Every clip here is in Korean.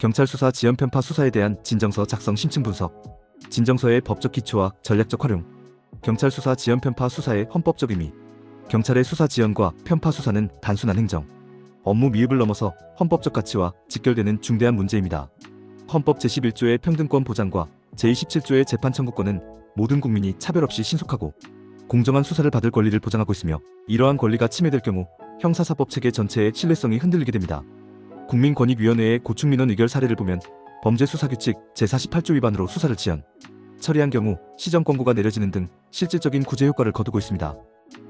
경찰 수사 지연 편파 수사에 대한 진정서 작성 심층 분석. 진정서의 법적 기초와 전략적 활용. 경찰 수사 지연 편파 수사의 헌법적 의미. 경찰의 수사 지연과 편파 수사는 단순한 행정, 업무 미흡을 넘어서 헌법적 가치와 직결되는 중대한 문제입니다. 헌법 제11조의 평등권 보장과 제27조의 재판 청구권은 모든 국민이 차별 없이 신속하고 공정한 수사를 받을 권리를 보장하고 있으며, 이러한 권리가 침해될 경우 형사사법 체계 전체의 신뢰성이 흔들리게 됩니다. 국민권익위원회의 고충민원 의결 사례를 보면 범죄수사규칙 제48조 위반으로 수사를 지연, 처리한 경우 시정 권고가 내려지는 등 실질적인 구제 효과를 거두고 있습니다.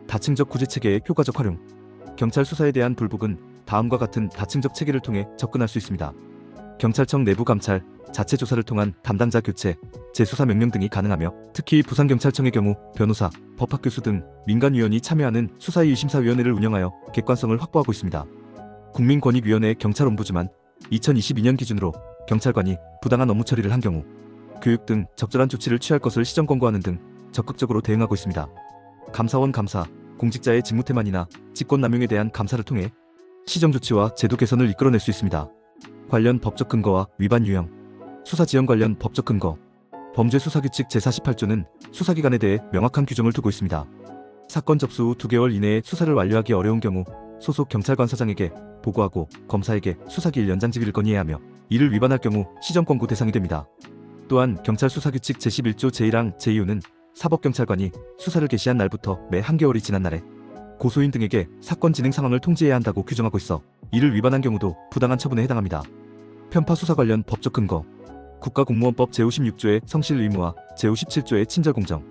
다층적 구제 체계의 효과적 활용. 경찰 수사에 대한 불복은 다음과 같은 다층적 체계를 통해 접근할 수 있습니다. 경찰청 내부 감찰, 자체 조사를 통한 담당자 교체, 재수사 명령 등이 가능하며, 특히 부산경찰청의 경우 변호사, 법학교수 등 민간위원이 참여하는 수사위의심사위원회를 운영하여 객관성을 확보하고 있습니다. 국민권익위원회 경찰ombudsman. 2022년 기준으로 경찰관이 부당한 업무 처리를 한 경우 교육 등 적절한 조치를 취할 것을 시정 권고하는 등 적극적으로 대응하고 있습니다. 감사원 감사, 공직자의 직무태만이나 직권남용에 대한 감사를 통해 시정 조치와 제도 개선을 이끌어낼 수 있습니다. 관련 법적 근거와 위반 유형. 수사 지연 관련 법적 근거. 범죄수사규칙 제48조는 수사기관에 대해 명확한 규정을 두고 있습니다. 사건 접수 후 2개월 이내에 수사를 완료하기 어려운 경우 소속 경찰관서장에게 보고하고 검사에게 수사기일 연장직위를 건의해야 하며, 이를 위반할 경우 시정 권고 대상이 됩니다. 또한 경찰 수사규칙 제11조 제1항 제2호는 사법경찰관이 수사를 개시한 날부터 매 한 개월이 지난 날에 고소인 등에게 사건 진행 상황을 통지해야 한다고 규정하고 있어, 이를 위반한 경우도 부당한 처분에 해당합니다. 편파 수사 관련 법적 근거. 국가공무원법 제56조의 성실 의무와 제57조의 친절 공정.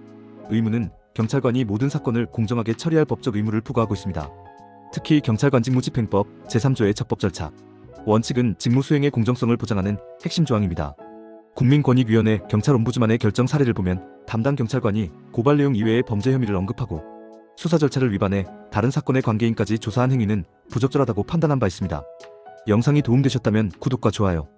의무는 경찰관이 모든 사건을 공정하게 처리할 법적 의무를 부과하고 있습니다. 특히 경찰관 직무집행법 제3조의 적법 절차. 원칙은 직무 수행의 공정성을 보장하는 핵심 조항입니다. 국민권익위원회 경찰ombudsman의 결정 사례를 보면 담당 경찰관이 고발 내용 이외의 범죄 혐의를 언급하고 수사 절차를 위반해 다른 사건의 관계인까지 조사한 행위는 부적절하다고 판단한 바 있습니다. 영상이 도움되셨다면 구독과 좋아요,